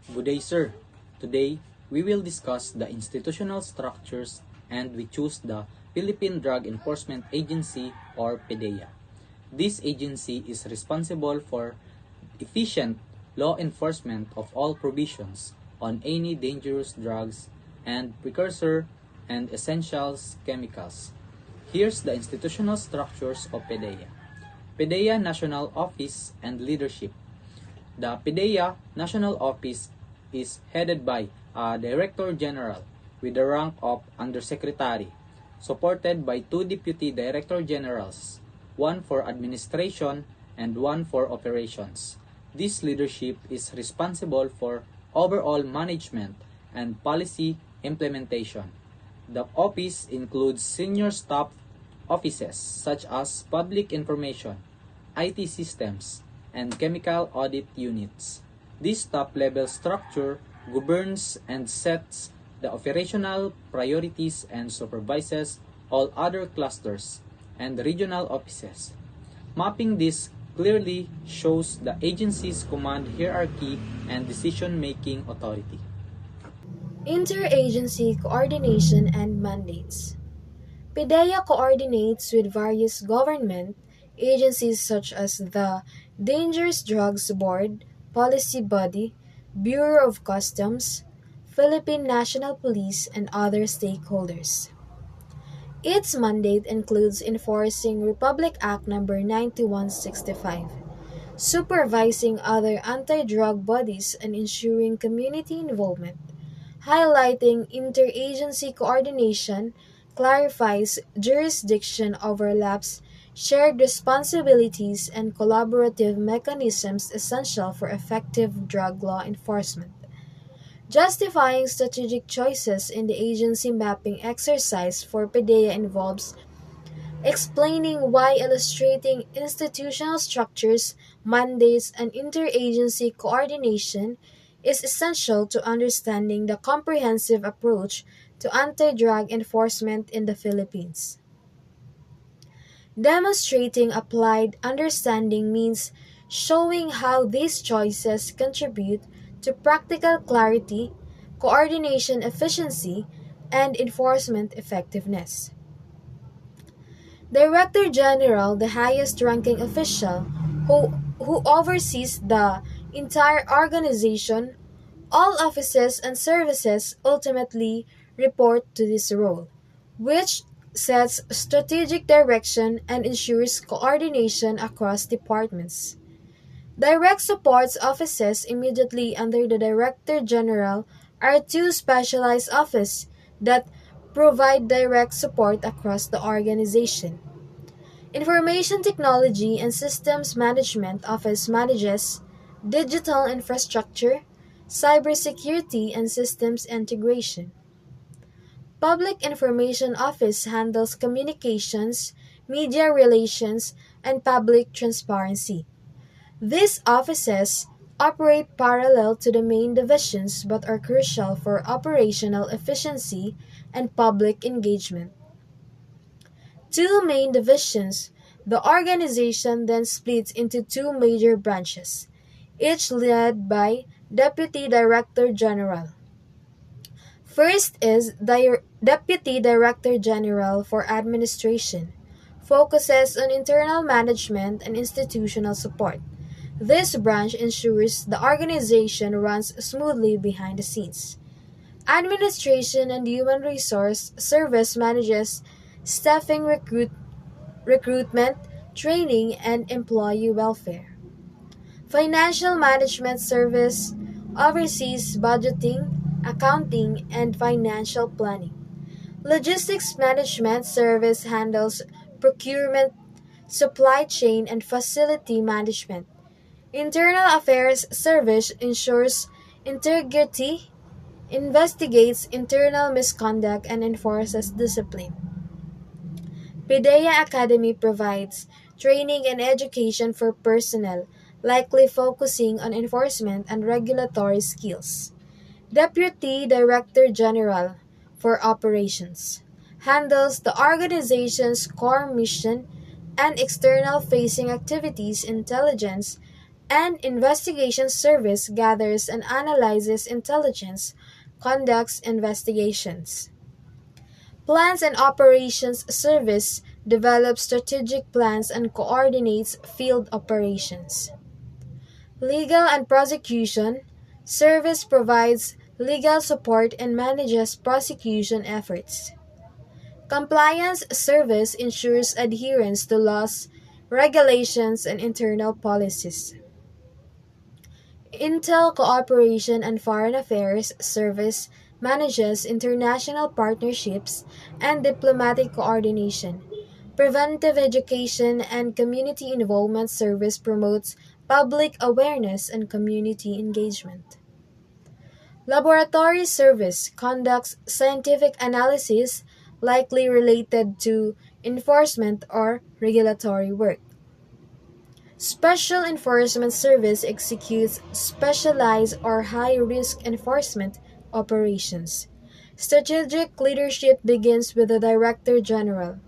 Good day, sir. Today, we will discuss the institutional structures and we choose the Philippine Drug Enforcement Agency or PDEA. This agency is responsible for efficient law enforcement of all provisions on any dangerous drugs and precursor and essentials chemicals. Here's the institutional structures of PDEA. PDEA National Office and Leadership. The PDEA National Office is headed by a Director General with the rank of Undersecretary, supported by two Deputy Director Generals, one for administration and one for operations. This leadership is responsible for overall management and policy implementation. The office includes senior staff offices such as public information, IT systems, and chemical audit units. This top-level structure governs and sets the operational priorities and supervises all other clusters and regional offices. Mapping this clearly shows the agency's command hierarchy and decision-making authority. Interagency coordination and mandates. PDEA coordinates with various government agencies such as the Dangerous Drugs Board, Policy Body, Bureau of Customs, Philippine National Police, and other stakeholders. Its mandate includes enforcing Republic Act No. 9165, supervising other anti-drug bodies and ensuring community involvement. Highlighting interagency coordination, clarifies jurisdiction overlaps, shared responsibilities, and collaborative mechanisms essential for effective drug law enforcement. Justifying strategic choices in the agency mapping exercise for PDEA involves explaining why illustrating institutional structures, mandates, and interagency coordination is essential to understanding the comprehensive approach to anti-drug enforcement in the Philippines. Demonstrating applied understanding means showing how these choices contribute to practical clarity, coordination efficiency, and enforcement effectiveness. Director General, the highest ranking official who oversees the entire organization, all offices and services ultimately report to this role, which sets strategic direction and ensures coordination across departments. Direct supports offices immediately under the Director General are two specialized offices that provide direct support across the organization. Information Technology and Systems Management Office manages digital infrastructure, cybersecurity, and systems integration. Public Information Office handles communications, media relations, and public transparency. These offices operate parallel to the main divisions but are crucial for operational efficiency and public engagement. Two main divisions, the organization then splits into two major branches, each led by Deputy Director General. First is Deputy Director General for Administration, focuses on internal management and institutional support. This branch ensures the organization runs smoothly behind the scenes. Administration and Human Resource Service manages staffing recruitment, training, and employee welfare. Financial Management Service oversees budgeting, accounting, and financial planning. Logistics Management Service handles procurement, supply chain, and facility management. Internal Affairs Service ensures integrity, investigates internal misconduct, and enforces discipline. PDEA Academy provides training and education for personnel, likely focusing on enforcement and regulatory skills. Deputy Director General for Operations handles the organization's core mission and external facing activities, intelligence, and Investigation Service gathers and analyzes intelligence, conducts investigations. Plans and Operations Service develops strategic plans and coordinates field operations. Legal and Prosecution Service provides legal support and manages prosecution efforts. Compliance Service ensures adherence to laws, regulations, and internal policies. Intel Cooperation and Foreign Affairs Service manages international partnerships and diplomatic coordination. Preventive Education and Community Involvement Service promotes public awareness and community engagement. Laboratory Service conducts scientific analysis likely related to enforcement or regulatory work. Special Enforcement Service executes specialized or high-risk enforcement operations. Strategic leadership begins with the Director General.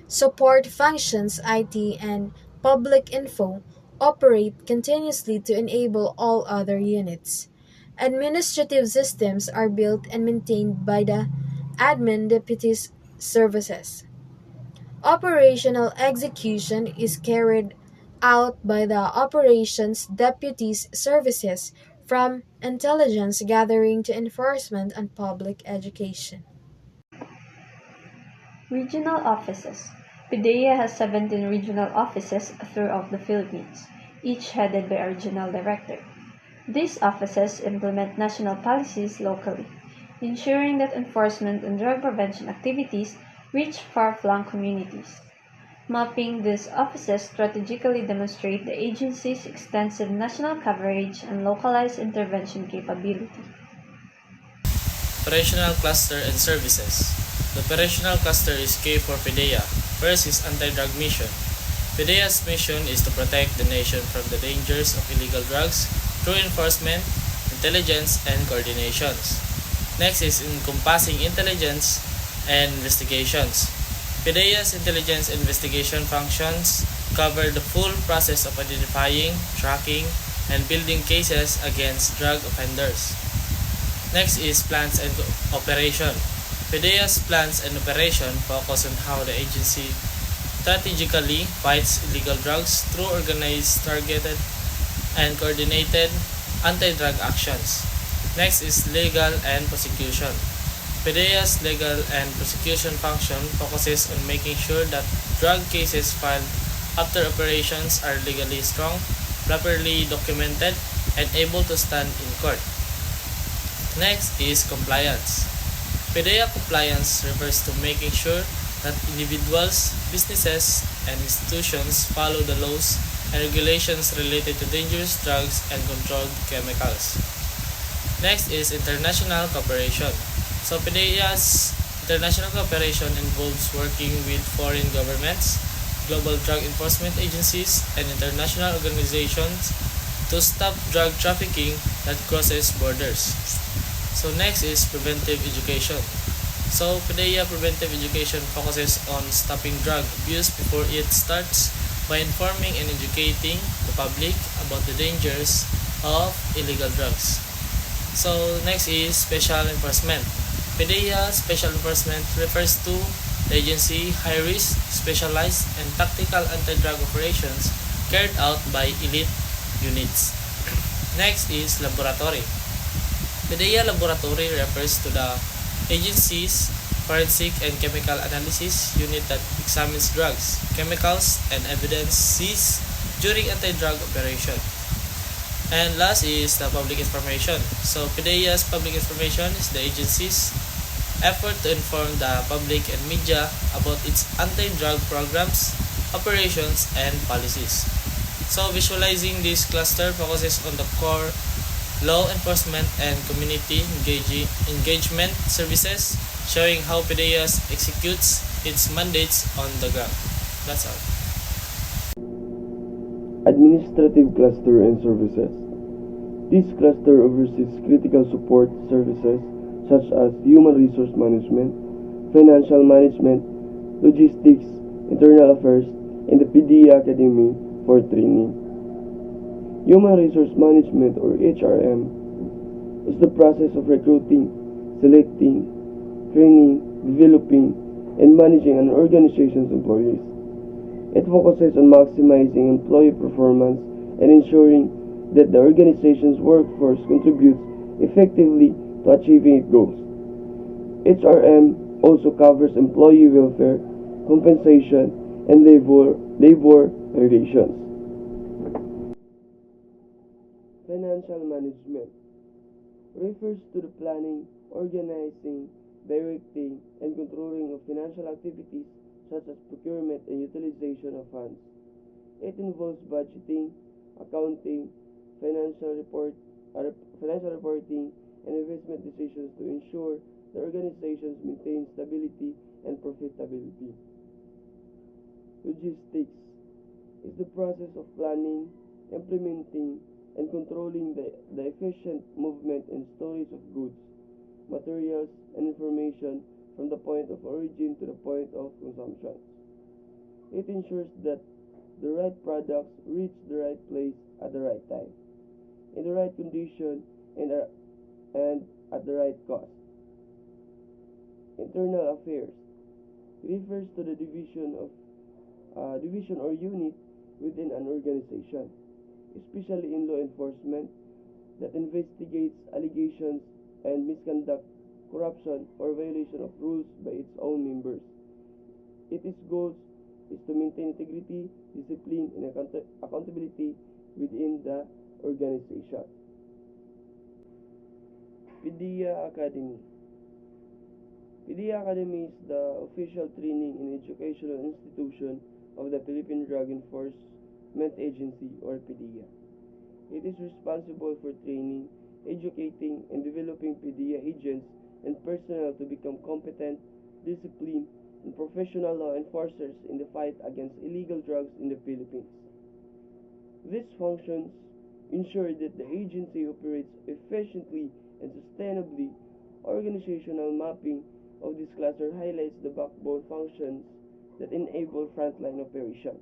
Support functions IT and public info operate continuously to enable all other units. Administrative systems are built and maintained by the Admin Deputies Services. Operational execution is carried out by the Operations Deputies Services from intelligence gathering to enforcement and public education. Regional offices. PIDEA has 17 regional offices throughout the Philippines, each headed by a regional director. These offices implement national policies locally, ensuring that enforcement and drug prevention activities reach far-flung communities. Mapping these offices strategically demonstrate the agency's extensive national coverage and localized intervention capability. Operational Cluster and Services. The operational cluster is key for PIDEA. First is Anti-Drug Mission. PIDEA's mission is to protect the nation from the dangers of illegal drugs through enforcement, intelligence, and coordinations. Next is encompassing intelligence and investigations. PIDEA's intelligence investigation functions cover the full process of identifying, tracking, and building cases against drug offenders. Next is Plans and Operation. PIDEA's plans and operation focus on how the agency strategically fights illegal drugs through organized, targeted, and coordinated anti-drug actions. Next is Legal and Prosecution. PIDEA's legal and prosecution function focuses on making sure that drug cases filed after operations are legally strong, properly documented, and able to stand in court. Next is Compliance. PIDEA compliance refers to making sure that individuals, businesses, and institutions follow the laws and regulations related to dangerous drugs and controlled chemicals. Next is International Cooperation. So PIDEA's international cooperation involves working with foreign governments, global drug enforcement agencies, and international organizations to stop drug trafficking that crosses borders. So next is Preventive Education. So PIDEA Preventive Education focuses on stopping drug abuse before it starts by informing and educating the public about the dangers of illegal drugs. So next is Special Enforcement. PIDEA Special Enforcement refers to the agency high-risk, specialized, and tactical anti-drug operations carried out by elite units. Next is Laboratory. PIDEA Laboratory refers to the agency's forensic and chemical analysis unit that examines drugs, chemicals, and evidence seized during anti-drug operation. And last is the Public Information. So PIDEA's Public Information is the agency's effort to inform the public and media about its anti-drug programs, operations, and policies. So visualizing this cluster focuses on the core law enforcement and community engagement services, showing how PIDEA executes its mandates on the ground. That's all. Administrative Cluster and Services. This cluster oversees critical support services such as human resource management, financial management, logistics, internal affairs, and the PIDEA Academy for training. Human Resource Management or HRM is the process of recruiting, selecting, training, developing, and managing an organization's employees. It focuses on maximizing employee performance and ensuring that the organization's workforce contributes effectively to achieving its goals. HRM also covers employee welfare, compensation, and labor relations. Financial management refers to the planning, organizing, directing, and controlling of financial activities such as procurement and utilization of funds. It involves budgeting, accounting, financial report, financial reporting, and investment decisions to ensure the organizations maintain stability and profitability. Logistics is the process of planning, implementing, and controlling the efficient movement and storage of goods, materials, and information from the point of origin to the point of consumption. It ensures that the right products reach the right place at the right time, in the right condition, and at the right cost. Internal affairs refers to the division or unit within an organization, especially in law enforcement, that investigates allegations and misconduct, corruption, or violation of rules by its own members. Its goals is to maintain integrity, discipline, and accountability within the organization. PDEA Academy. PDEA Academy is the official training and educational institution of the Philippine Drug Enforcement Agency or PDEA. It is responsible for training, educating, and developing PDEA agents and personnel to become competent, disciplined, and professional law enforcers in the fight against illegal drugs in the Philippines. These functions ensure that the agency operates efficiently and sustainably. Organizational mapping of this cluster highlights the backbone functions that enable frontline operations.